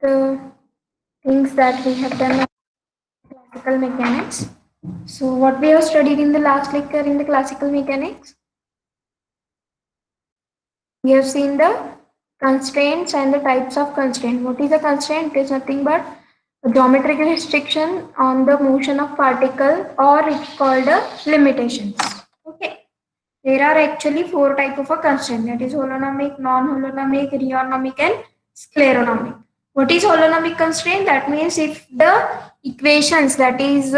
the things that we have done on classical mechanics. So, what we have studied in the last lecture in the classical mechanics, we have seen the constraints and the types of constraint. What is a constraint? It is nothing but a geometric restriction on the motion of particle, or it's called a limitations. Okay. There are actually four type of a constraint, that is holonomic, non-holonomic, rheonomic and scleronomic. What is holonomic constraint? That means if the equations, that is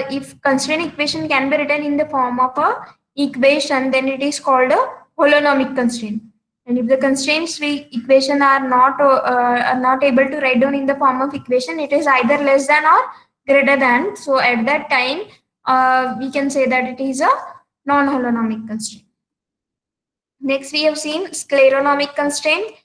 if constraint equation can be written in the form of a equation, then it is called a holonomic constraint. And if the constraints equation are not able to write down in the form of equation, it is either less than or greater than. So at that time, we can say that it is a non-holonomic constraint. Next, we have seen scleronomic constraint.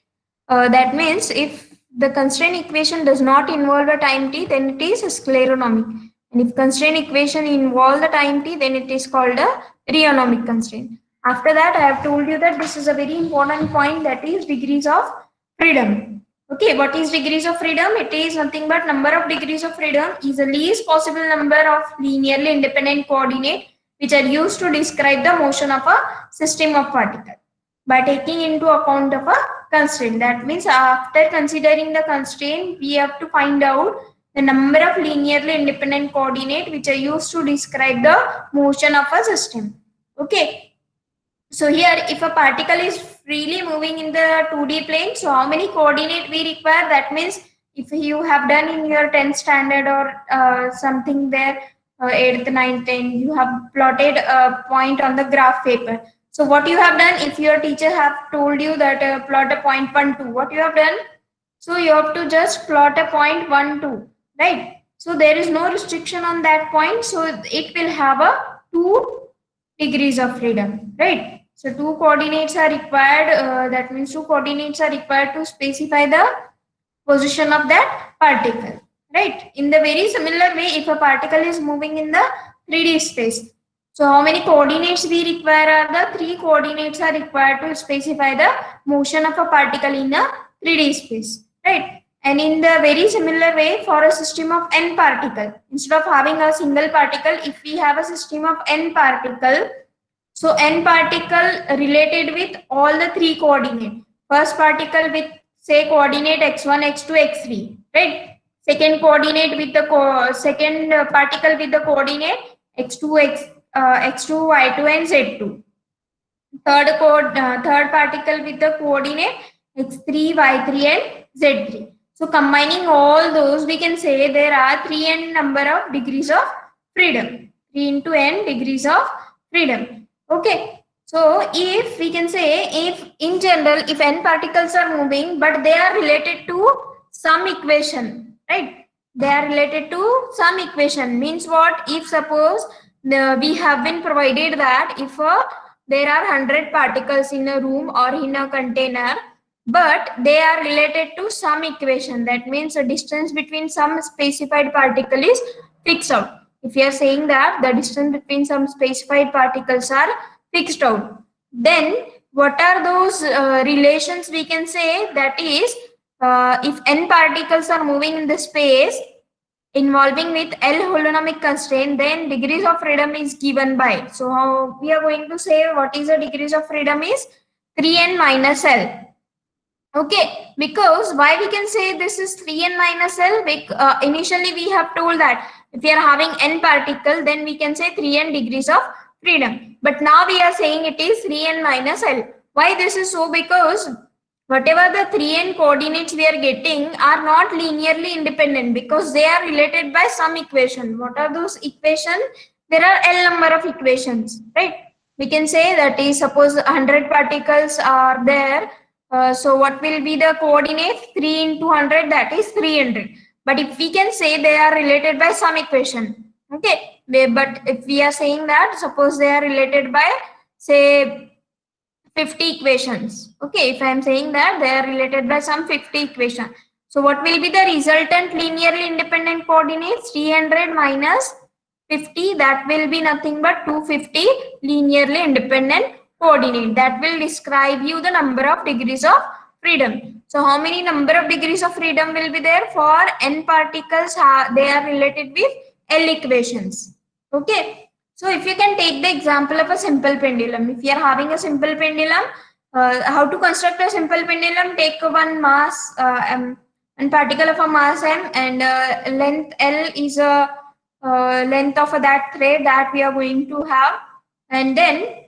That means if the constraint equation does not involve a time t, then it is a scleronomic. And if constraint equation involve the time t, then it is called a rheonomic constraint. After that, I have told you that this is a very important point, that is degrees of freedom. Okay, what is degrees of freedom? It is nothing but number of degrees of freedom is the least possible number of linearly independent coordinate which are used to describe the motion of a system of particles by taking into account of a constraint. That means after considering the constraint, we have to find out the number of linearly independent coordinate which are used to describe the motion of a system. Okay. So here, if a particle is freely moving in the 2D plane, so how many coordinate we require? That means if you have done in your 10th standard or something there, 8th, 9th, 10th, you have plotted a point on the graph paper. So what you have done, if your teacher have told you that plot a point 1, 2, what you have done? So you have to just plot a point 1, 2, right? So there is no restriction on that point. So it will have a 2 degrees of freedom, right? So two coordinates are required. That means two coordinates are required to specify the position of that particle, right? In the very similar way, if a particle is moving in the 3D space, so how many coordinates we require are the 3 coordinates are required to specify the motion of a particle in a 3D space, right? And in the very similar way, for a system of n particle, instead of having a single particle, if we have a system of n particle, so n particle related with all the 3 coordinate. First particle with say coordinate x1, x2, x3, right? Second coordinate with the second particle with the coordinate x2, x2, y2 and z2. Third particle with the coordinate x3, y3 and z3. So combining all those, we can say there are 3n number of degrees of freedom. 3 into n degrees of freedom. Okay. So if we can say, if in general, if n particles are moving, but they are related to some equation, right? They are related to some equation. Means what? If suppose we have been provided that if there are 100 particles in a room or in a container, but they are related to some equation. That means the distance between some specified particle is fixed out. If you are saying that the distance between some specified particles are fixed out, then what are those relations we can say? That is, if n particles are moving in the space involving with L holonomic constraint, then degrees of freedom is given by. So how we are going to say what is the degrees of freedom is 3n minus L. Okay, because why we can say this is 3n minus L? Initially we have told that if we are having n particle, then we can say 3n degrees of freedom. But now we are saying it is 3n minus L. Why this is so? Because whatever the 3n coordinates we are getting are not linearly independent, because they are related by some equation. What are those equations? There are L number of equations, right? We can say that is, suppose 100 particles are there. So what will be the coordinates? 3 into 100, that is 300. But if we can say they are related by some equation, okay. But if we are saying that suppose they are related by say 50 equations, okay. If I am saying that they are related by some 50 equation, so what will be the resultant linearly independent coordinates? 300 minus 50, that will be nothing but 250 linearly independent coordinate. That will describe you the number of degrees of freedom. So how many number of degrees of freedom will be there for n particles? They are related with L equations. Okay. So if you can take the example of a simple pendulum, if you are having a simple pendulum, how to construct a simple pendulum? Take one mass, and particle of a mass m, and length L is a length of that thread that we are going to have, and then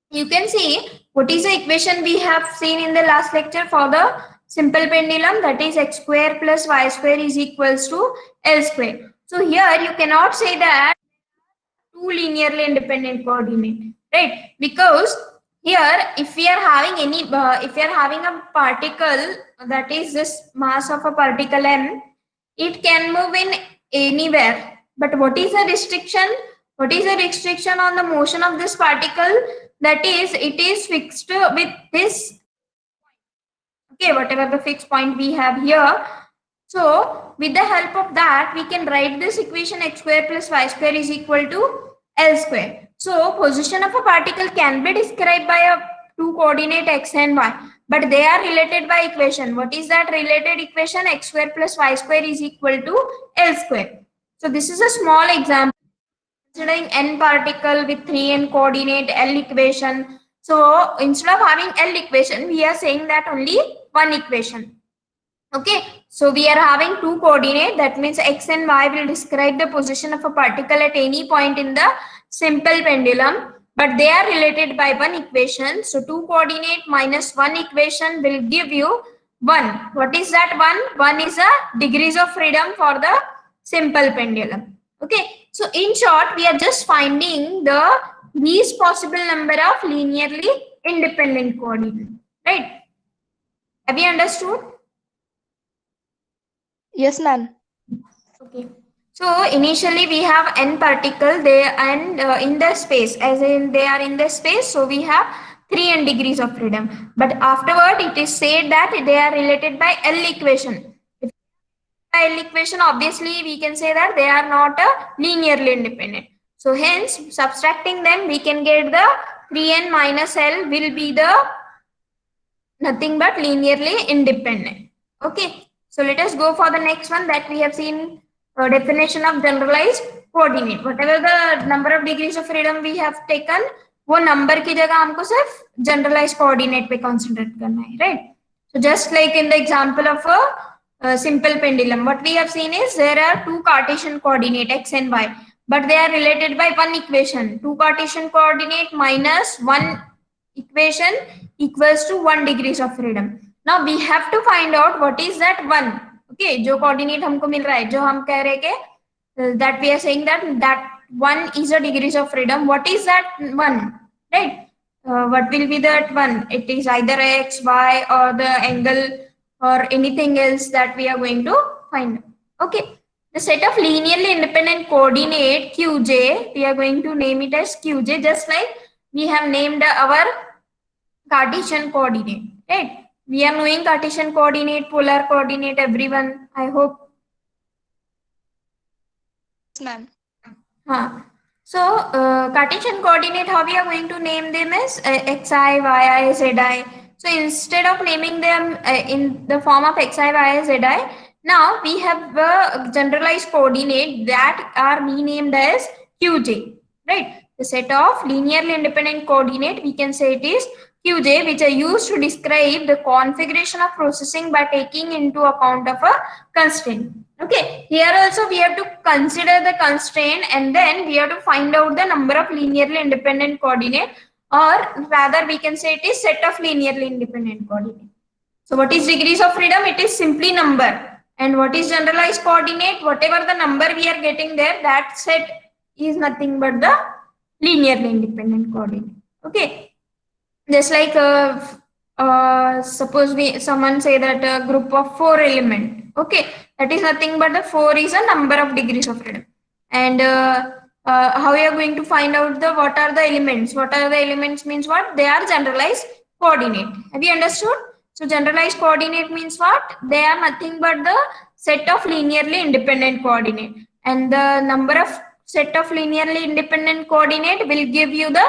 you can see what is the equation we have seen in the last lecture for the simple pendulum, that is x square plus y square is equals to L square. So here you cannot say that two linearly independent coordinate, right? Because here if we are having any if we are having a particle, that is this mass of a particle m, it can move in anywhere, but what is the restriction? What is the restriction on the motion of this particle? That is, it is fixed with this, okay, whatever the fixed point we have here. So with the help of that, we can write this equation x square plus y square is equal to L square. So position of a particle can be described by a two coordinate x and y, but they are related by equation. What is that related equation? X square plus y square is equal to L square. So this is a small example considering n particle with 3n coordinate L equation. So instead of having L equation, we are saying that only one equation. Okay, so we are having two coordinate, that means x and y will describe the position of a particle at any point in the simple pendulum, but they are related by one equation. So two coordinate minus one equation will give you one. What is that one? One is a degrees of freedom for the simple pendulum. Okay, so in short, we are just finding the least possible number of linearly independent coordinates, right? Have you understood? Yes, ma'am. Okay. So initially we have n particle there, and in the space, as in they are in the space, so we have 3n degrees of freedom. But afterward it is said that they are related by L equation. If by L equation, obviously we can say that they are not linearly independent. So hence subtracting them, we can get the 3n minus L will be the nothing but linearly independent. Okay, so let us go for the next one that we have seen, definition of generalized coordinate. Whatever the number of degrees of freedom we have taken, वो number की जगह हमको सिर्फ generalized coordinate पे concentrate करना है, right? So just like in the example of a simple pendulum, what we have seen is there are two Cartesian coordinate x and y, but they are related by one equation. Two Cartesian coordinate minus one equation equals to 1 degrees of freedom. Now we have to find out what is that one. Okay, जो coordinate हमको मिल रहा है, जो हम कह रहे हैं कि that we are saying that one is a degrees of freedom. What is that one, right? What will be that one? It is either x, y, or the angle, or anything else that we are going to find. Okay, the set of linearly independent coordinate qj, we are going to name it as qj, just like we have named our Cartesian coordinate, right? We are knowing Cartesian coordinate, polar coordinate, everyone, I hope. Yes, ma'am. So Cartesian coordinate, how we are going to name them is xi, yi, zi. So instead of naming them in the form of xi, yi, zi, now we have a generalized coordinate that are renamed as qj, right? The set of linearly independent coordinate, we can say it is qj, which are used to describe the configuration of processing by taking into account of a constraint. Okay, here also we have to consider the constraint, and then we have to find out the number of linearly independent coordinate, or rather we can say it is set of linearly independent coordinate. So what is degrees of freedom? It is simply number. And what is generalized coordinate? Whatever the number we are getting there, that set is nothing but the linearly independent coordinate. Okay, just like suppose someone say that a group of 4 element, okay, that is nothing but the 4 is a number of degrees of freedom. And how we are going to find out the what are the elements? What are the elements means what? They are generalized coordinate. Have you understood? So generalized coordinate means what? They are nothing but the set of linearly independent coordinate, and the number of set of linearly independent coordinate will give you the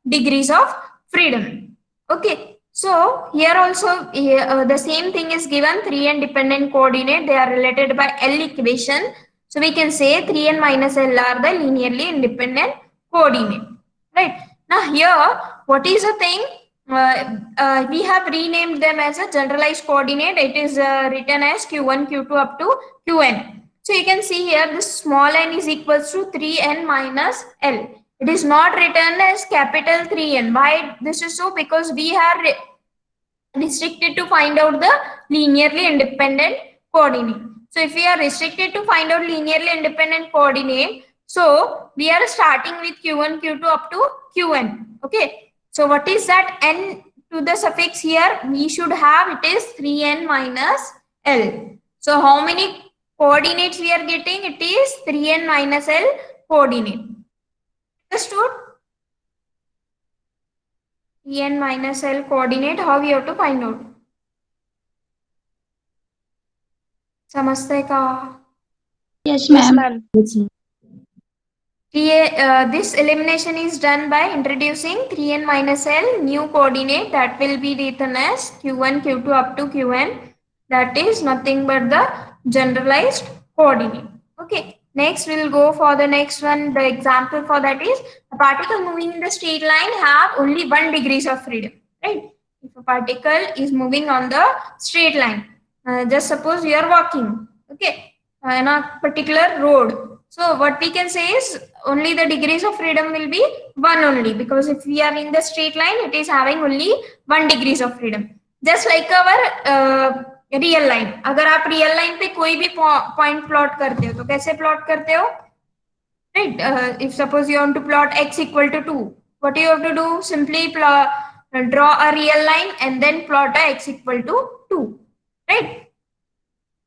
degrees of freedom. Okay, So here also the same thing is given, 3n dependent coordinate, they are related by L equation. So we can say 3n minus L are the linearly independent coordinate, right? Now here, what is the thing? We have renamed them as a generalized coordinate. It is written as q1, q2 up to qn. So you can see here this small n is equals to 3n minus L. It is not written as capital 3n. Why this is so? Because we are restricted to find out the linearly independent coordinate. So if we are restricted to find out linearly independent coordinate, so we are starting with q1, q2 up to qn. Okay. So what is that n to the suffix here? We should have it is 3n minus L. So how many coordinates we are getting? It is 3n minus L coordinate. Understood? 3n minus L coordinate, how we have to find out? समझते का? Yes, Yes, ma'am. ma'am. This elimination is done by introducing 3n minus L new coordinate that will be written as q1, q2 up to qn. That is nothing but the generalized coordinate. Okay. Next, we'll go for the next one. The example for that is a particle moving in the straight line have only 1 degrees of freedom. Right? If a particle is moving on the straight line, just suppose you are walking. Okay. In a particular road. So what we can say is only the degrees of freedom will be 1 only, because if we are in the straight line, it is having only 1 degrees of freedom. Just like our real line, अगर आप real line पे कोई भी point plot करते हो तो कैसे plot करते हो? Right? If suppose you want to plot x equal to 2, what you have to do? Simply draw a real line and then plot a x equal to 2. Right?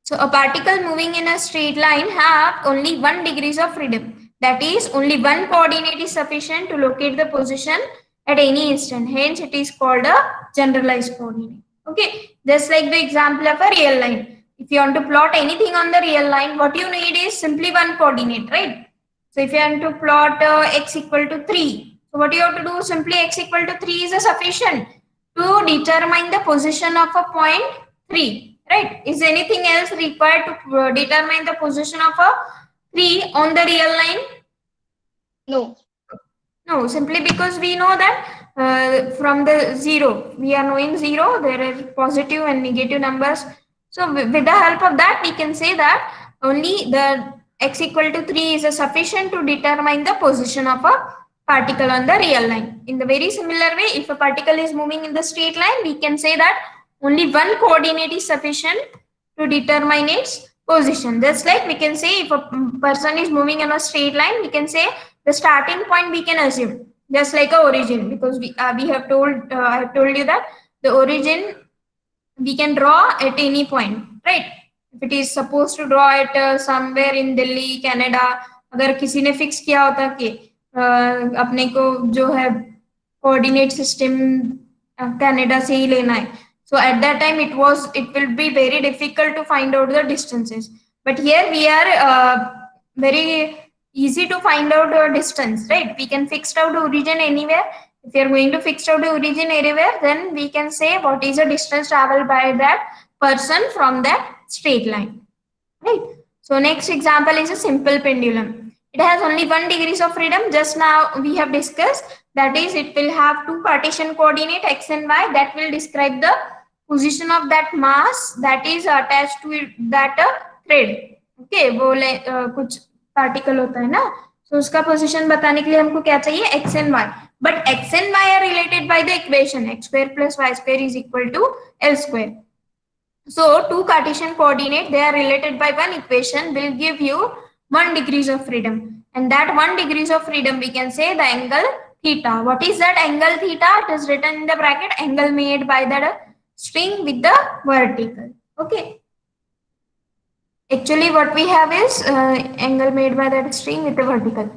So a particle moving in a straight line have only 1 degrees of freedom. That is, only one coordinate is sufficient to locate the position at any instant. Hence, it is called a generalized coordinate. Okay, just like the example of a real line. If you want to plot anything on the real line, what you need is simply one coordinate, right? So if you want to plot x equal to 3, so what you have to do? Simply x equal to 3 is sufficient to determine the position of a point 3, right? Is anything else required to determine the position of a 3 on the real line? No. No, simply because we know that from the 0, we are knowing 0, there are positive and negative numbers. So with the help of that, we can say that only the x equal to 3 is sufficient to determine the position of a particle on the real line. In the very similar way, if a particle is moving in the straight line, we can say that only one coordinate is sufficient to determine its position. Just like we can say if a person is moving in a straight line, we can say the starting point we can assume just like a origin, because we have told I have told you that the origin we can draw at any point, right? If it is supposed to draw it somewhere in Delhi, Canada, अगर किसी ने fix किया होता कि अपने को जो है कोऑर्डिनेट सिस्टम कनाडा से ही लेना है, so at that time it will be very difficult to find out the distances, but here we are very easy to find out the distance, right? We can fix out the origin anywhere. If you are going to fix out the origin anywhere, then we can say what is the distance traveled by that person from that straight line, right? So next example is a simple pendulum. It has only 1 degrees of freedom. Just now we have discussed, that is, it will have two Cartesian coordinate x and y that will describe the position of that mass that is attached to that thread. Okay, वो कुछ particle होता है ना, so उसका position बताने के लिए हमको क्या चाहिए? x and y. But x and y are related by the equation x square plus y square is equal to L square. So two Cartesian coordinate, they are related by one equation, will give you 1 degrees of freedom, and that 1 degrees of freedom we can say the angle theta. What is that angle theta? It is written in the bracket, angle made by that string with the vertical. Okay. Actually, what we have is angle made by that string with the vertical.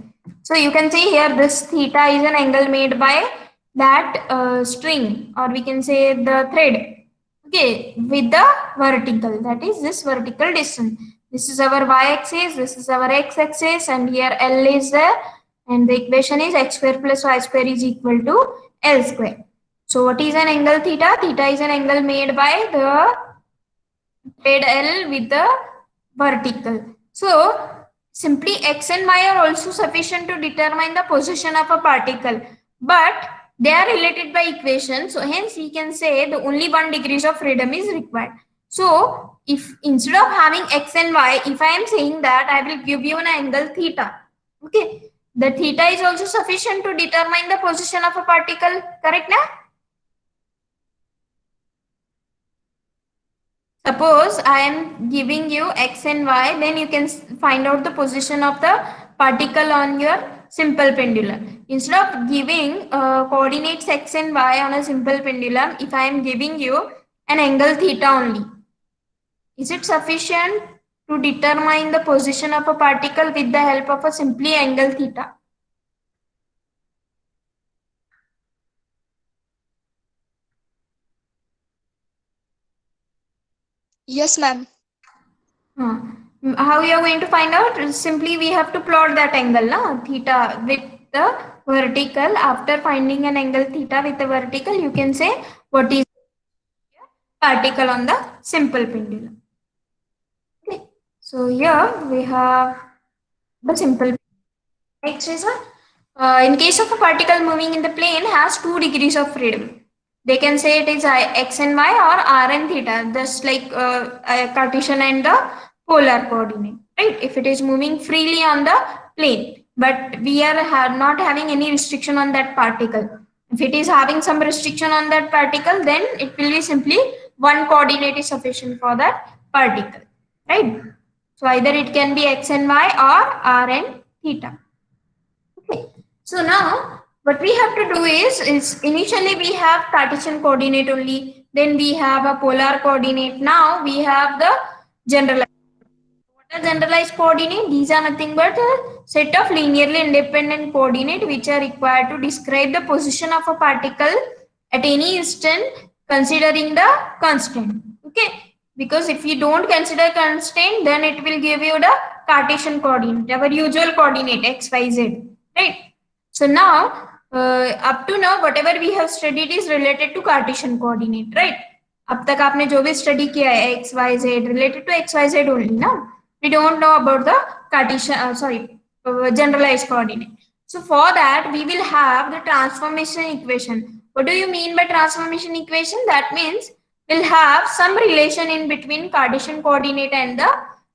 So you can see here this theta is an angle made by that string, or we can say the thread. Okay, with the vertical, that is this vertical distance. This is our y-axis, this is our x-axis, and here L is there, and the equation is x square plus y square is equal to L square. So what is an angle theta? Theta is an angle made by the grade L with the vertical. So simply x and y are also sufficient to determine the position of a particle, but they are related by equation. So hence we can say the only 1 degree of freedom is required. So if instead of having x and y, if I am saying that I will give you an angle theta, okay, the theta is also sufficient to determine the position of a particle, correct now? Suppose I am giving you x and y, then you can find out the position of the particle on your simple pendulum. Instead of giving coordinates x and y on a simple pendulum, if I am giving you an angle theta only, is it sufficient to determine the position of a particle with the help of a simply angle theta? Yes, ma'am. Huh. How you are going to find out? Simply we have to plot that angle, na? Theta with the vertical. After finding an angle theta with the vertical, you can say what is particle on the simple pendulum. Okay. So here we have the simple. Next is in case of a particle moving in the plane has 2 degrees of freedom. They can say it is x and y or r and theta, just like Cartesian and the polar coordinate, right? If it is moving freely on the plane, but we are not having any restriction on that particle. If it is having some restriction on that particle, then it will be simply one coordinate is sufficient for that particle, right? So either it can be x and y or r and theta. Okay. So now what we have to do is initially we have Cartesian coordinate only, then we have a polar coordinate. Now we have the generalized. What are generalized coordinate? These are nothing but a set of linearly independent coordinate which are required to describe the position of a particle at any instant considering the constraint. Okay. Because if you don't consider constraint, then it will give you the Cartesian coordinate, our usual coordinate x, y, z. Right. So now, up to now, whatever we have studied is related to Cartesian coordinate, right? अब तक आपने जो भी study किया है X Y Z related to X Y Z only ना we don't know about the Cartesian generalized coordinate. So for that we will have the transformation equation. What do you mean by transformation equation? That means we'll have some relation in between Cartesian coordinate and the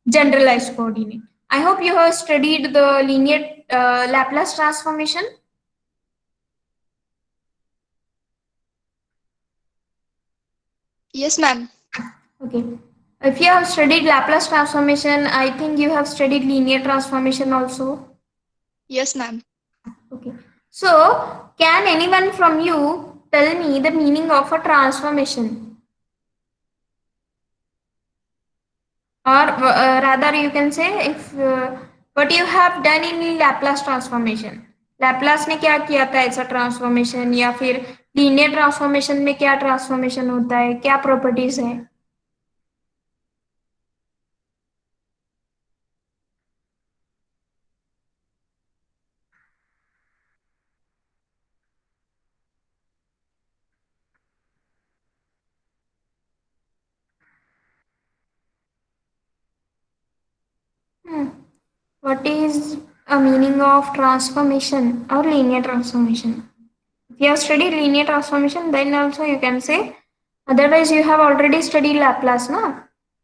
generalized coordinate. I hope you have studied the linear Laplace transformation. Yes, ma'am. Okay. If you have studied Laplace transformation, I think you have studied linear transformation also. Yes, ma'am. Okay. So, can anyone from you tell me the meaning of a transformation? Or rather, you can say if what you have done in Laplace transformation. Laplace ने क्या किया था ऐसा transformation या फिर linear transformation में क्या transformation होता है क्या प्रॉपर्टीज है What is a meaning of transformation or linear transformation? If you have studied linear transformation, then also you can say. Otherwise, you have already studied Laplace, ना?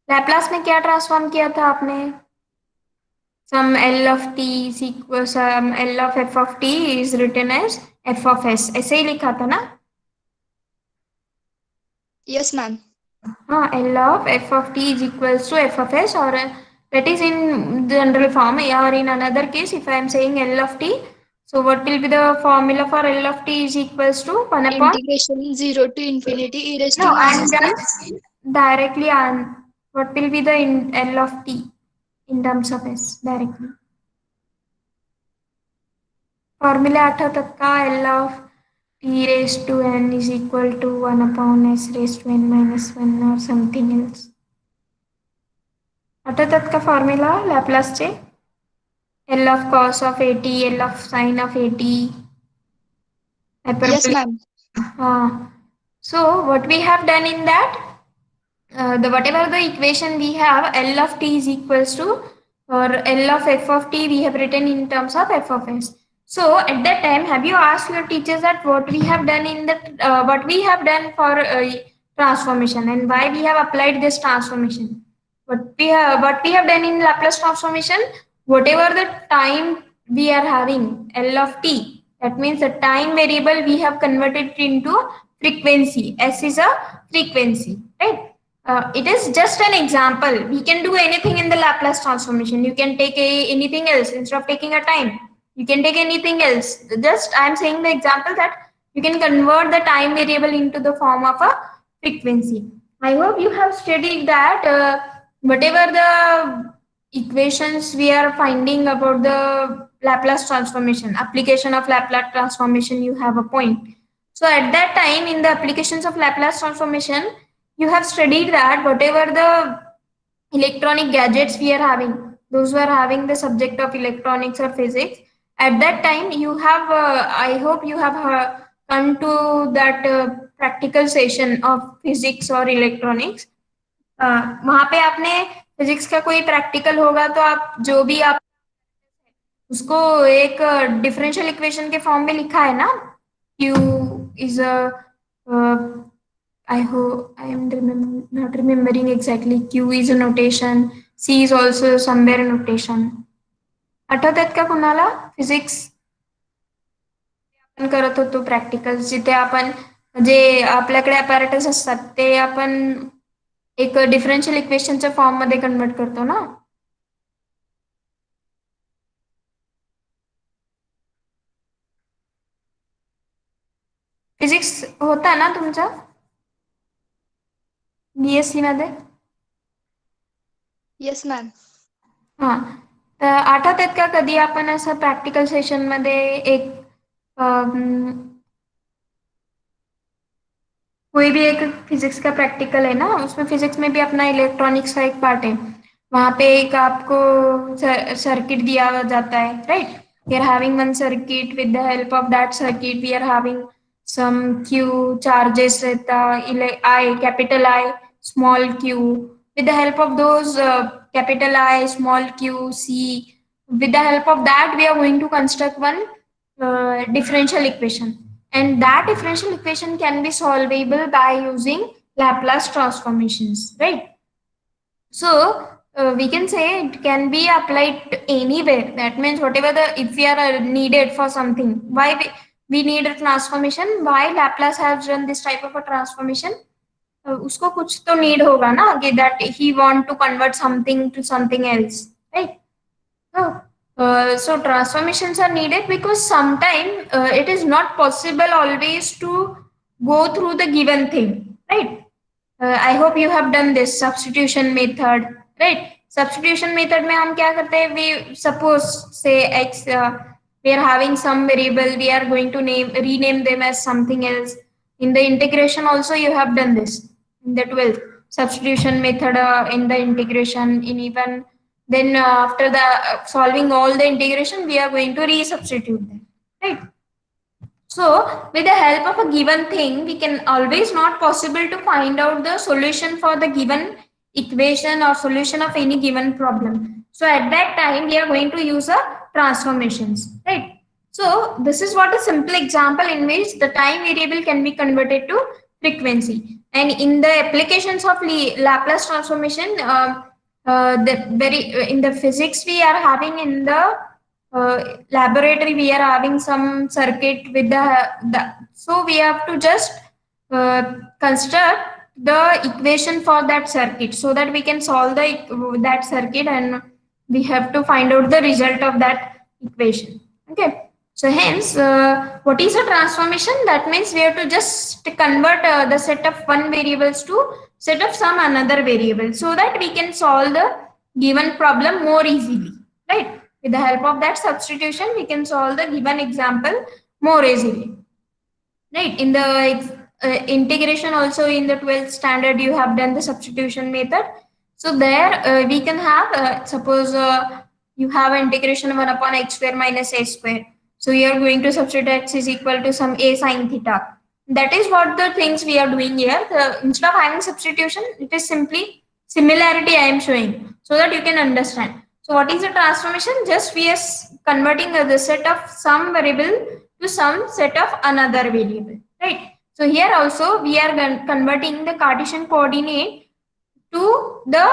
Laplace में क्या transform किया था आपने? Some L of t is equal some L of f of t is written as f of s. ऐसे ही लिखा था ना? Yes, ma'am. हाँ, L of f of t is equals to f of s or that is in general form or in another case if I am saying L of t. So what will be the formula for L of t is equals to 1 upon? Integration 0 to infinity e raised No, to I am minus t. just directly on what will be the L of t in terms of s directly. Formula आठवतात का L of t raised to n is equal to 1 upon s raised to n minus 1 or something else. आठवतात का formula Laplace चे? L of cos of at, L of sin of at. Yes, ma'am. हाँ So what we have done in that, the whatever the equation we have, L of t is equals to, or L of f of t we have written in terms of f of s. So at that time, have you asked your teachers that what we have done in that, what we have done for transformation and why we have applied this transformation? What we have done in Laplace transformation, whatever the time we are having L of t, that means the time variable we have converted into frequency. S is a frequency, right? It is just an example. We can do anything in the Laplace transformation. You can take anything else instead of taking a time. You can take anything else. Just I'm saying the example that you can convert the time variable into the form of a frequency. I hope you have studied that. Whatever the equations we are finding about the Laplace transformation, application of Laplace transformation, you have a point. So at that time, in the applications of Laplace transformation, you have studied that whatever the electronic gadgets we are having, those who are having the subject of electronics or physics, at that time you have, I hope you have come to that practical session of physics or electronics. वहां पे आपने physics का कोई practical होगा तो आप जो भी आप उसको एक डिफरेंशियल इक्वेशन के फॉर्म में लिखा है ना, Q is a, I hope I am not remembering exactly. Q is a notation. C is also somewhere a notation. आठवतात का कुणाला फिजिक्स आपण करत होतो प्रॅक्टिकल, जिथे आपण जे आपल्याकडे अपॅरेटस असतात ते आपण एक डिफरन्शियल इक्वेशनच्या फॉर्म मध्ये कन्वर्ट करतो ना. फिजिक्स होता ना तुमचा बीएससी मध्ये? Yes, ma'am. हा, तर आठवतात का कधी आपण असं प्रॅक्टिकल सेशन मध्ये एक कोई भी एक फिजिक्स का प्रैक्टिकल है ना, उसमें फिजिक्स में भी अपना इलेक्ट्रॉनिक्स का एक पार्ट है, वहां पे एक आपको सर्किट दिया जाता है, right? We are having one circuit, with the help of that circuit we are having some Q charges रहता, I capital I small Q, with the help of those capital I small q c, with the help of that we are going to construct one differential equation, and that differential equation can be solvable by using Laplace transformations, right? So we can say it can be applied anywhere. That means whatever the, if we are needed for something, why we need a transformation, why Laplace has done this type of a transformation, उसको कुछ तो need होगा ना कि that he want to convert something to something else, right? So transformations are needed because sometimes it is not possible always to go through the given thing, right? I hope you have done this substitution method, right? Substitution method में हम क्या करते हैं? We suppose say x, we are having some variable, we are going to rename them as something else. In the integration also you have done this in the 12th substitution method in the integration. In even then after the solving all the integration, we are going to resubstitute them, right? So with the help of a given thing, we can always not possible to find out the solution for the given equation or solution of any given problem. So at that time, we are going to use a transformations, right? So this is what a simple example in which the time variable can be converted to frequency. And in the applications of Laplace transformation, in the physics we are having in the laboratory, we are having some circuit with the so we have to just construct the equation for that circuit so that we can solve that circuit, and we have to find out the result of that equation. Okay, so hence what is a transformation? That means we have to just convert the set of one variables to set of some another variable so that we can solve the given problem more easily, right? With the help of that substitution, we can solve the given example more easily, right? In the integration also in the 12th standard, you have done the substitution method. So there we can have, suppose you have an integration 1 upon x square minus a square. So you are going to substitute x is equal to some a sine theta. That is what the things we are doing here. Instead of having substitution, it is simply similarity I am showing so that you can understand. So what is the transformation? Just we are converting the set of some variable to some set of another variable, right? So here also we are converting the Cartesian coordinate to the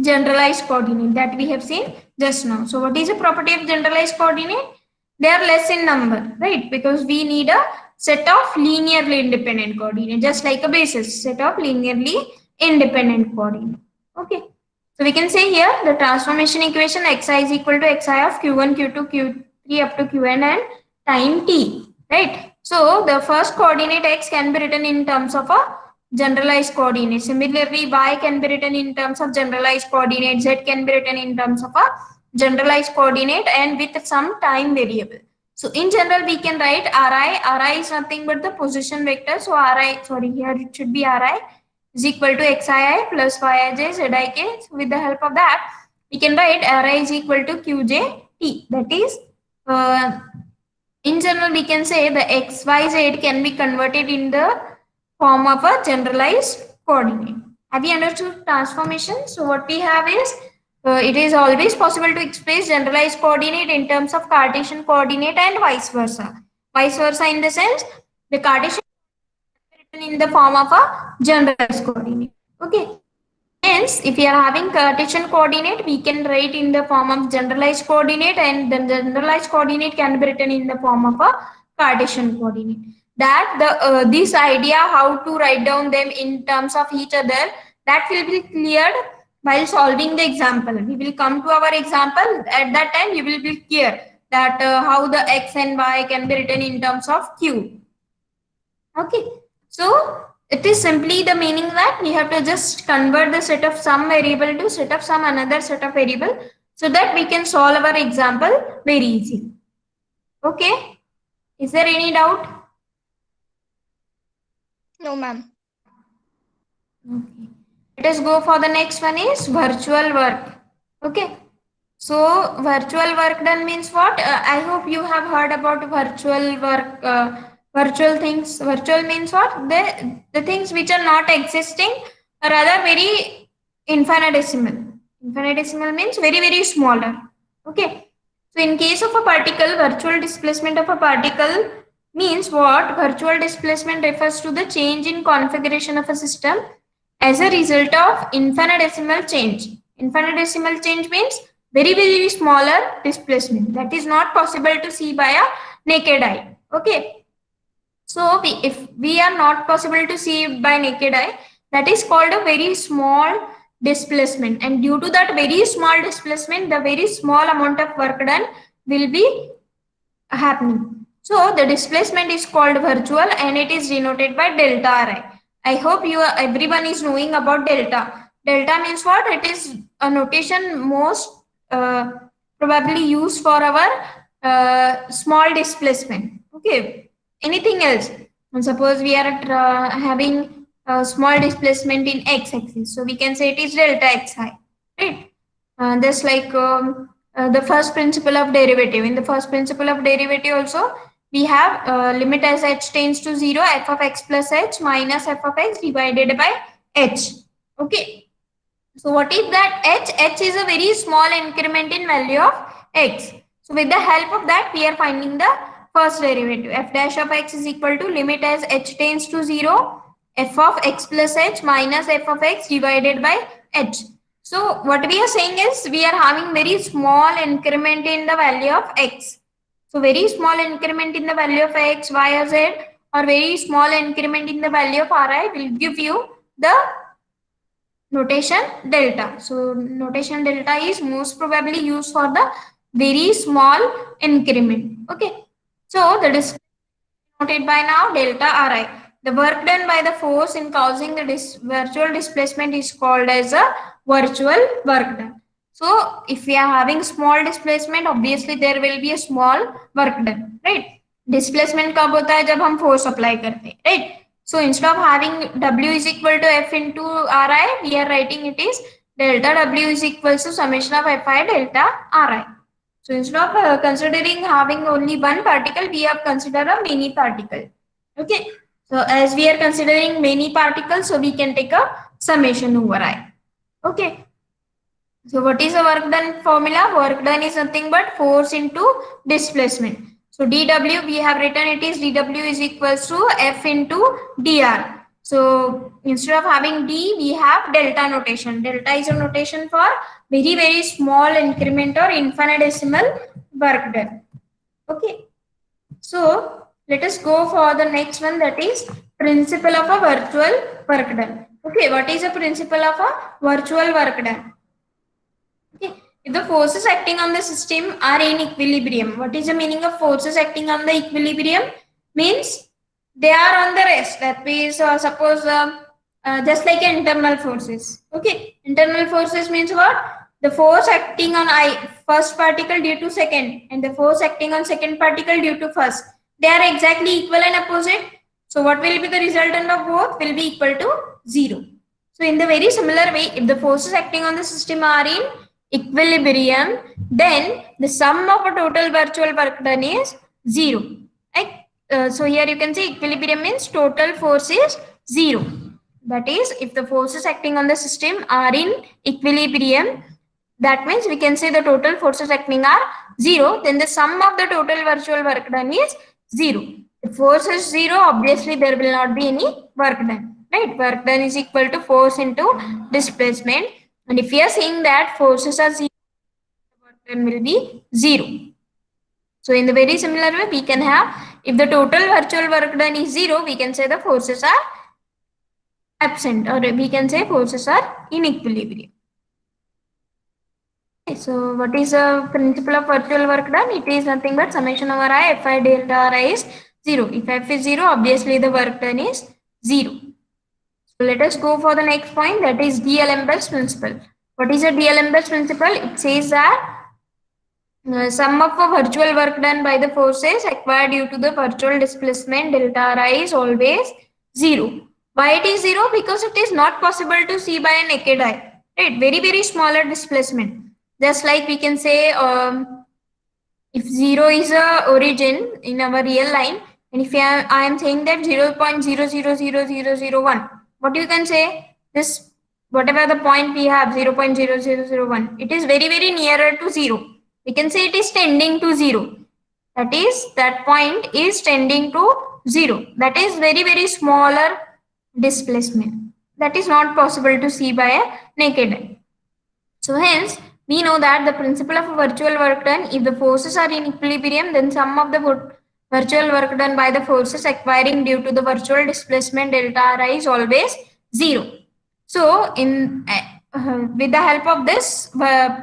generalized coordinate that we have seen just now. So what is the property of generalized coordinate? They are less in number, right? Because we need a set of linearly independent coordinate, just like a basis set of linearly independent coordinate. Okay. So we can say here the transformation equation xi is equal to xi of q1, q2, q3 up to qn and time t, right? So the first coordinate x can be written in terms of a generalized coordinate. Similarly, y can be written in terms of generalized coordinate, z can be written in terms of a generalized coordinate and with some time variable. So in general, we can write ri is nothing but the position vector. So here it should be ri is equal to xii plus yij zik. So with the help of that, we can write ri is equal to qjt. That is, in general, we can say the xyz can be converted in the form of a generalized coordinate. Have you understood transformation? So what we have is, it is always possible to express generalized coordinate in terms of Cartesian coordinate and vice versa. Vice versa in the sense, the Cartesian written in the form of a generalized coordinate. Okay. Hence, if you are having Cartesian coordinate, we can write in the form of generalized coordinate, and the generalized coordinate can be written in the form of a Cartesian coordinate. That the this idea how to write down them in terms of each other, that will be cleared while solving the example. We will come to our example. At that time, you will be clear that how the x and y can be written in terms of q. Okay, so it is simply the meaning that we have to just convert the set of some variable to set of some another set of variable so that we can solve our example very easily. Okay, is there any doubt? No, ma'am. Okay, let us go for the next one is virtual work. Okay, so virtual work done means what? I hope you have heard about virtual work. Virtual things. Virtual means what? The things which are not existing, or rather very infinitesimal. Infinitesimal means very smaller. Okay. So in case of a particle, virtual displacement of a particle means what? Virtual displacement refers to the change in configuration of a system as a result of infinitesimal change. Infinitesimal change means very smaller displacement that is not possible to see by a naked eye. Okay. So if we are not possible to see by naked eye, that is called a very small displacement, and due to that very small displacement, the very small amount of work done will be happening. So the displacement is called virtual and it is denoted by delta Ri. I hope everyone is knowing about delta. Delta means what? It is a notation most probably used for our small displacement. Okay. Anything else? And suppose we are having a small displacement in x-axis, so we can say it is delta xi, right? Just like the first principle of derivative. In the first principle of derivative also, we have limit as h tends to 0, f of x plus h minus f of x divided by h. Okay. So what is that h? H is a very small increment in value of x. So with the help of that, we are finding the first derivative. F dash of x is equal to limit as h tends to 0, f of x plus h minus f of x divided by h. So what we are saying is we are having very small increment in the value of x. So very small increment in the value of x, y, or z, or very small increment in the value of ri will give you the notation delta. So notation delta is most probably used for the very small increment. Okay. So the noted by now delta Ri. The work done by the force in causing the virtual displacement is called as a virtual work done. So if we are having small displacement, obviously there will be a small work done, right? Displacement कब होता है जब हम force apply करते हैं, right? So instead of having W is equal to F into Ri, we are writing it is delta W is equal to summation of Fi delta Ri. So instead of considering having only one particle, we have considered a many particle. Okay. So as we are considering many particles, so we can take a summation over I. Okay. So what is the work done formula? Work done is nothing but force into displacement. So dW we have written it is dW is equals to F into dr. So instead of having d we have delta notation. Delta is a notation for very small increment or infinitesimal work done. Okay. So let us go for the next one, that is principle of a virtual work done. Okay, what is the principle of a virtual work done? Okay. If the forces acting on the system are in equilibrium, what is the meaning of forces acting on the equilibrium? Means they are on the rest. That means suppose just like internal forces. Okay, internal forces means what? The force acting on I first particle due to second, and the force acting on second particle due to first. They are exactly equal and opposite. So what will be the resultant of both? Will be equal to 0. So in the very similar way, if the forces acting on the system are in equilibrium, then the sum of a total virtual work done is 0. Right? So here you can see equilibrium means total force is 0. That is, if the forces acting on the system are in equilibrium, that means we can say the total forces acting are 0, then the sum of the total virtual work done is 0. If force is 0, obviously there will not be any work done. Right? Work done is equal to force into displacement. And if we are saying that forces are 0, the work done will be 0. So in the very similar way, we can have, if the total virtual work done is 0, we can say the forces are absent, or we can say forces are in equilibrium. So what is the principle of virtual work done? It is nothing but summation over I, Fi delta Ri is 0. If F is 0, obviously the work done is 0. So let us go for the next point, that is D'Alembert's principle. What is a D'Alembert's principle? It says that sum of a virtual work done by the forces acquired due to the virtual displacement delta Ri is always 0. Why it is 0? Because it is not possible to see by a naked eye. Right? Very smaller displacement. Just like we can say, if 0 is a origin in our real line, and if I am saying that 0.000001, what you can say? This, whatever the point we have, 0.0001, it is very nearer to 0. We can say it is tending to 0. That is, that point is tending to 0. That is very smaller displacement. That is not possible to see by a naked eye. So hence, we know that the principle of virtual work done, if the forces are in equilibrium, then sum of the virtual work done by the forces acquiring due to the virtual displacement delta Ri is always 0. So with the help of this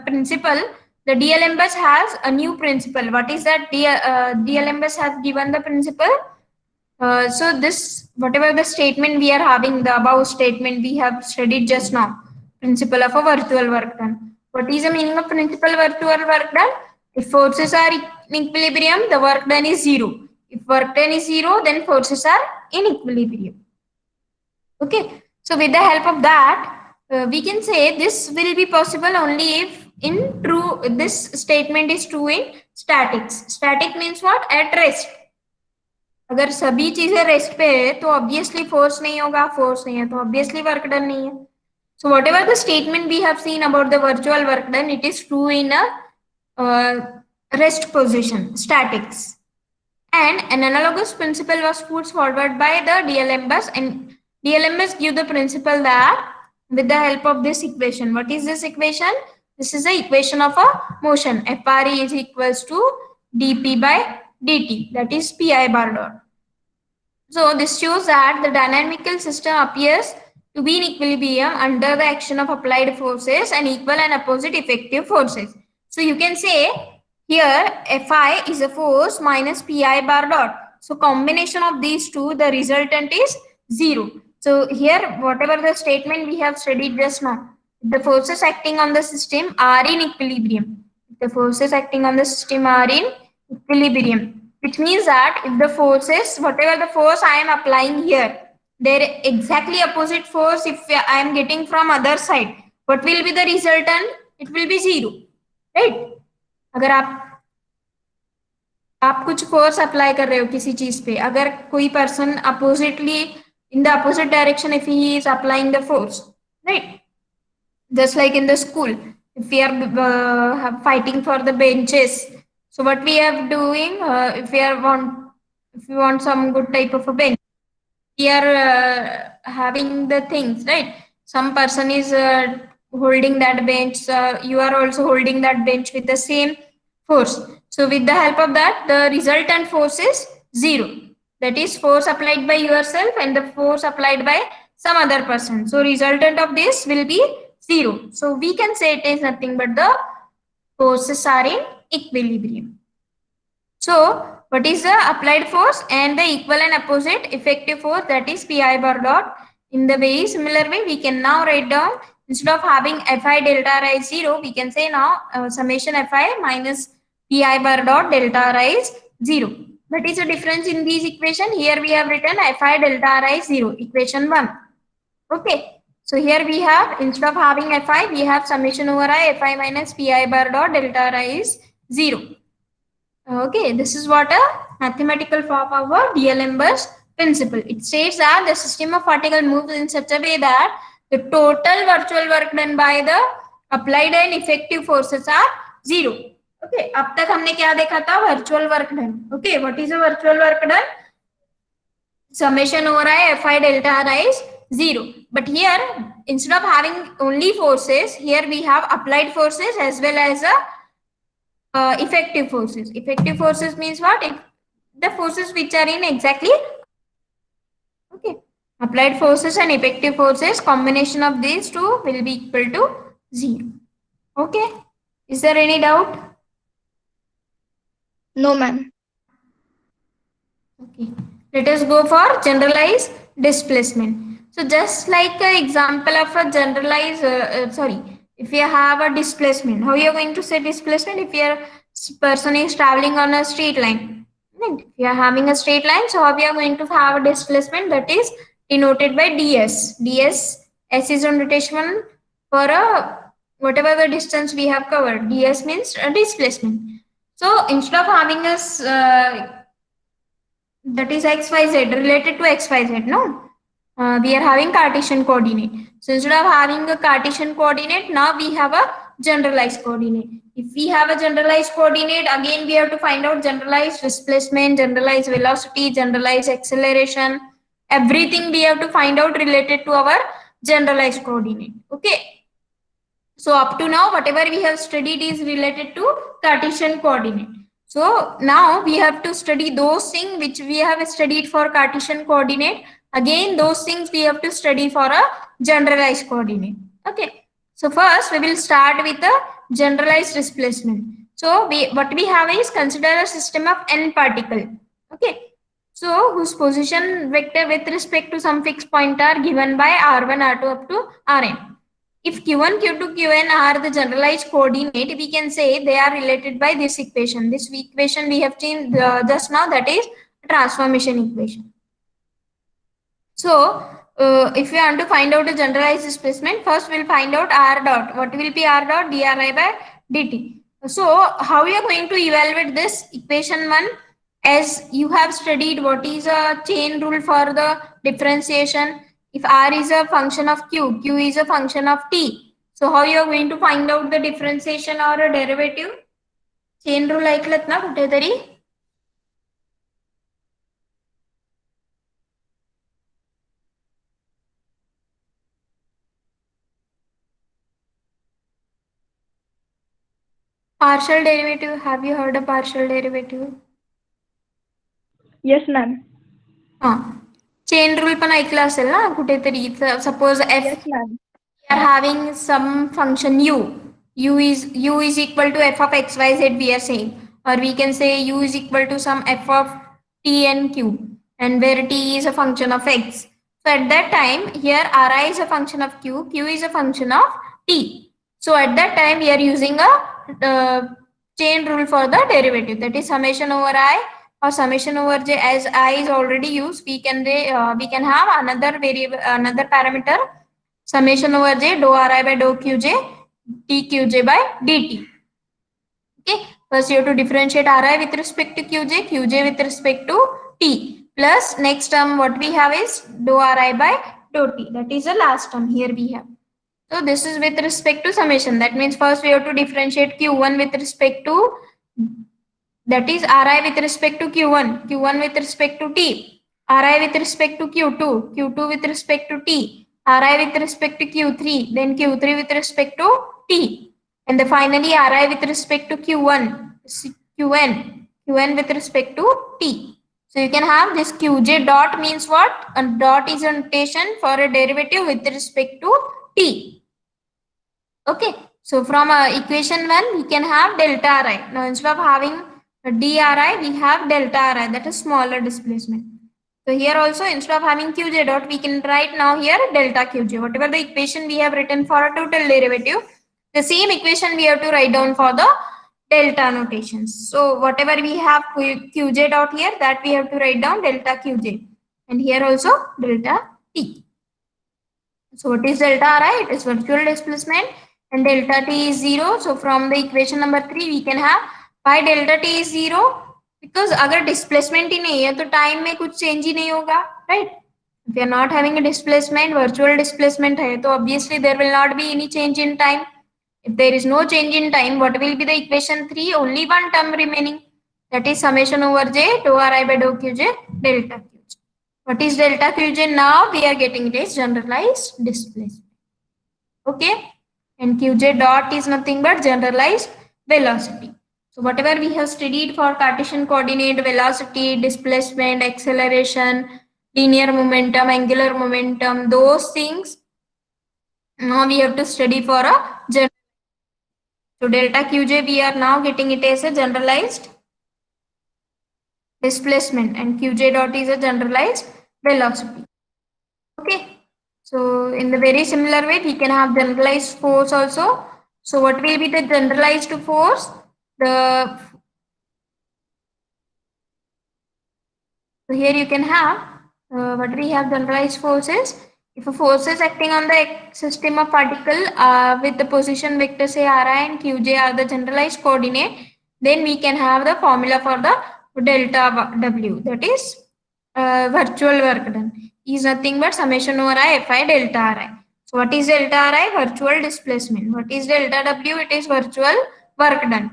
principle, the D'Alembert has a new principle. What is that? D'Alembert has given the principle. So this, whatever the statement we are having, the above statement we have studied just now, principle of a virtual work done. What is the meaning of principle virtual work done? If forces are in equilibrium, the work done is 0. If work done is 0, then forces are in equilibrium. Okay. So with the help of that, we can say this will be possible only if in true, this statement is true in statics. Static means what? At rest. अगर सभी चीजें rest पे है तो obviously force नहीं होगा, force नहीं है तो ऑब्वियसली वर्क डन नहीं है. So whatever the statement we have seen about the virtual work done, it is true in a rest position, statics. And an analogous principle was put forward by the D'Alembert, and D'Alembert give the principle that with the help of this equation. What is this equation? This is the equation of a motion. Fre is equals to dp by dt, that is pi bar dot. So this shows that the dynamical system appears to be in equilibrium under the action of applied forces and equal and opposite effective forces. So you can say here Fi is a force minus Pi bar dot. So combination of these two, the resultant is 0. So here whatever the statement we have studied just now, the forces acting on the system are in equilibrium. The forces acting on the system are in equilibrium. Which means that if the forces, whatever the force I am applying here, their exactly opposite force if I am getting from other side, what will be the resultant? It will be 0. Right? अगर आप आप कुछ force apply कर रहे हो किसी चीज पे, अगर कोई person oppositely in the opposite direction if he is applying the force, right, just like in the school, if we are fighting for the benches, so what we are doing, if we want some good type of a bench, we are having the things, right? Some person is holding that bench, you are also holding that bench with the same force. So with the help of that, the resultant force is zero. That is force applied by yourself and the force applied by some other person. So resultant of this will be zero. So we can say it is nothing but the forces are in equilibrium. So, what is the applied force and the equal and opposite effective force, that is Pi bar dot. In the very similar way, we can now write down, instead of having Fi delta R is 0, we can say now summation Fi minus Pi bar dot delta R is 0. What is the difference in these equation? Here we have written Fi delta R is 0, equation 1. Okay. So here we have, instead of having Fi, we have summation over I, Fi minus Pi bar dot delta R is 0. Okay, this is what a mathematical form of a D'Alembert's principle. It states that the system of particle moves in such a way that the total virtual work done by the applied and effective forces are zero. Okay, अब तक हमने क्या देखा था? Virtual work done. Okay, what is a virtual work done? Summation over I Fi delta R is 0. But here, instead of having only forces, here we have applied forces as well as a effective forces. Effective forces means what? The forces which are in exactly, okay, applied forces and effective forces, combination of these two will be equal to 0. Okay, is there any doubt? No, ma'am. Okay, let us go for generalized displacement. So just like an example of a generalized, if you have a displacement, how you are going to say displacement? If your person is traveling on a straight line, right? If you are having a straight line, so how we are going to have a displacement, that is denoted by ds. ds, s is on rotation for a whatever the distance we have covered. ds means a displacement. So instead of having a that is xyz related to xyz, no, we are having Cartesian coordinate. So instead of having a Cartesian coordinate, now we have a generalized coordinate. If we have a generalized coordinate, again we have to find out generalized displacement, generalized velocity, generalized acceleration, everything we have to find out related to our generalized coordinate. Okay, so up to now, whatever we have studied is related to Cartesian coordinate. So now we have to study those things which we have studied for Cartesian coordinate. Again, those things we have to study for a generalized coordinate. Okay. So first we will start with a generalized displacement. So what we have is, consider a system of n particle. Okay. So whose position vector with respect to some fixed point are given by r1, r2 up to rn. If q1, q2, qn are the generalized coordinate, we can say they are related by this equation. This equation we have seen just now, that is transformation equation. So if we want to find out a generalized displacement, first we'll find out r dot. What will be r dot? dri by dt. So how we are going to evaluate this? Equation 1, as you have studied what is a chain rule for the differentiation. If r is a function of q, q is a function of t. So how you are going to find out the differentiation or a derivative? Chain rule ऐकलत ना कुठेतरी? Partial derivative. Have you heard of partial derivative? Yes, ma'am. Chain rule पण ऐकलं असेल ना कुठेतरी. Suppose f, Yes, ma'am. we are having some function u. U is equal to f of x, y, z, we are saying. Or we can say u is equal to some f of t and q. And where t is a function of x. So at that time, here ri is a function of q, q is a function of t. So at that time, we are using a chain rule for the derivative. That is summation over I or summation over j. As I is already used, we can have another variable, another parameter, summation over j dou ri by dou qj dqj by dt. Okay, First you have to differentiate Ri with respect to Qj, Qj with respect to T. Plus next term what we have is dou Ri by dou T. That is the last term here we have. So this is with respect to summation. That means first we have to differentiate Q1 with respect to, that is Ri with respect to Q1, Q1 with respect to T, Ri with respect to Q2, Q2 with respect to T, Ri with respect to Q3, then Q3 with respect to T, and then finally Ri with respect to Q1, Qn with respect to T. So you can have this Qj dot means what? A dot is a notation for a derivative with respect to T. Okay, so from equation 1 we can have delta Ri. Now instead of having dRi we have delta Ri, that is smaller displacement. So here also instead of having Qj dot we can write now here delta Qj. Whatever the equation we have written for a total derivative, the same equation we have to write down for the delta notations. So whatever we have Qj dot here, that we have to write down delta Qj, and here also delta T. So what is delta Ri? It is virtual displacement, and delta T is 0. So from the equation number 3 we can have why delta T is 0, because अगर displacement ही नहीं है तो time में कुछ change ही नहीं होगा, right? If we are not having a displacement, virtual displacement है तो obviously there will not be any change in time. If there is no change in time, what will be the equation 3? Only one term remaining, that is summation over j dou Ri by dou Qj delta Qj. What is delta Qj? Now we are getting it as generalized displacement. Okay, and Qj dot is nothing but generalized velocity. So whatever we have studied for Cartesian coordinate, velocity, displacement, acceleration, linear momentum, angular momentum, those things now we have to study for a general. So delta Qj we are now getting it as a generalized displacement, and Qj dot is a generalized velocity. Okay, so in the very similar way we can have generalized force also. So what will be the generalized force? So here you can have what we have generalized forces. If a force is acting on the system of particle with the position vector say Ri and Qj are the generalized coordinate, then we can have the formula for the delta W, that is virtual work done, is nothing but summation over I Fi delta Ri. So what is delta Ri? Virtual displacement. What is delta W? It is virtual work done.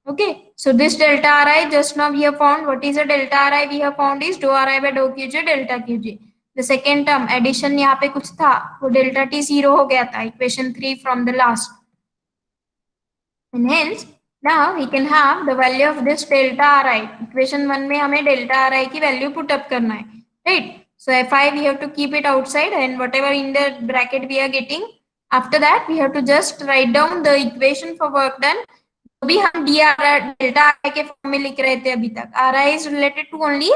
Okay, so this delta Ri just now we have found. What is a delta Ri? We have found is dou Ri by dou Qj delta Qj. The second term addition यहाँ पे कुछ था, वो delta T 0 हो गया था, equation 3 from the last, and hence now we can have the value of this delta Ri. Equation 1 में हमें delta Ri की value put up करना है, right? So Fi we have to keep it outside, and whatever in the bracket we are getting, after that we have to just write down the equation for work done. अभी हम delta आई के form में लिख रहे थे अभी तक. Ri is related to only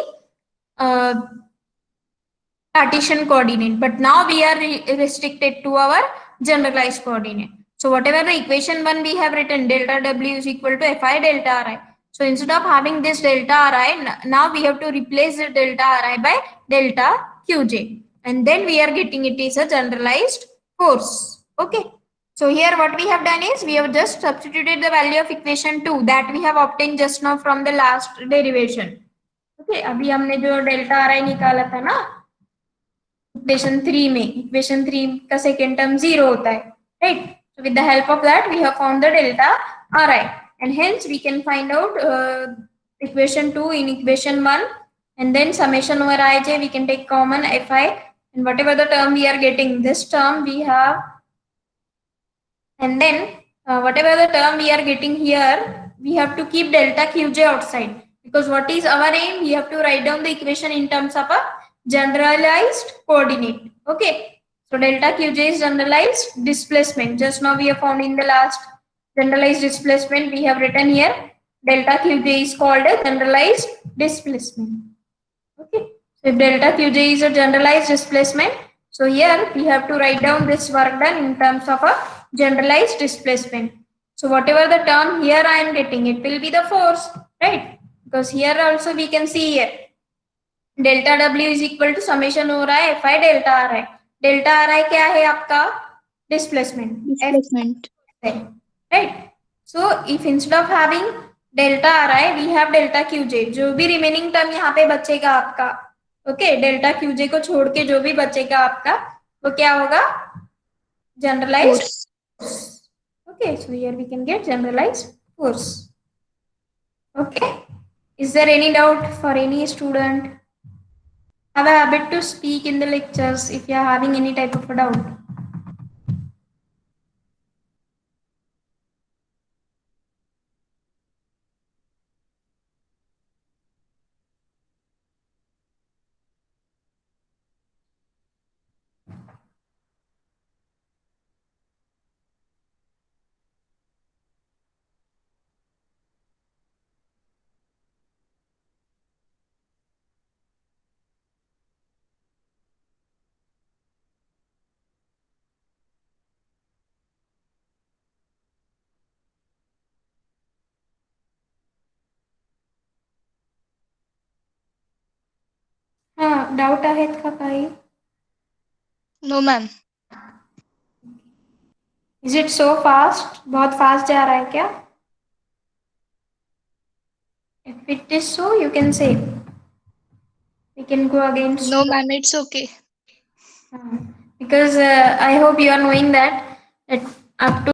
Cartesian coordinate, but now we are restricted to our generalized coordinate. So whatever the equation 1 we have written, delta W is equal to Fi delta Ri. So instead of having this delta Ri, now we have to replace the delta Ri by delta Qj, and then we are getting it is a generalized force. Okay. So here what we have done is we have just substituted the value of equation 2 that we have obtained just now from the last derivation. Okay, अभी हमने जो delta Ri निकाला था ना equation 3 में, equation 3 का second term 0 होता है, right? So with the help of that we have found the delta Ri, and hence we can find out equation 2 in equation 1, and then summation over Ij we can take common Fi, and whatever the term we are getting, this term we have, and then whatever the term we are getting here, we have to keep delta Qj outside, because what is our aim? We have to write down the equation in terms of a generalized coordinate. Okay, so delta Qj is generalized displacement. Just now we have found in the last generalized displacement, we have written here delta Qj is called a generalized displacement. Okay, so if delta Qj is a generalized displacement, so here we have to write down this work done in terms of a generalized displacement. So whatever the term here I am getting, it will be the force, right? Because here also we can see here delta W is equal to summation over I Fi delta Ri. Delta Ri क्या है आपका? Displacement. Displacement. Right? So if instead of having delta आ रहा है, we have delta QJ, जो भी remaining term यहाँ पे बचेगा आपका, ओके, डेल्टा क्यूजे को छोड़ के जो भी बचेगा आपका वो क्या होगा, generalised Force. okay, so here we can get generalized force. Okay, is there any doubt for any student? Have a habit to speak in the lectures if you are having any type of a doubt. हाँ, doubt आहेत का काही? No, ma'am. Is it so fast? बहुत fast जा रहा है क्या? If it is so, you can say. We can go against. No, ma'am. It's okay. Because I hope you are knowing that up to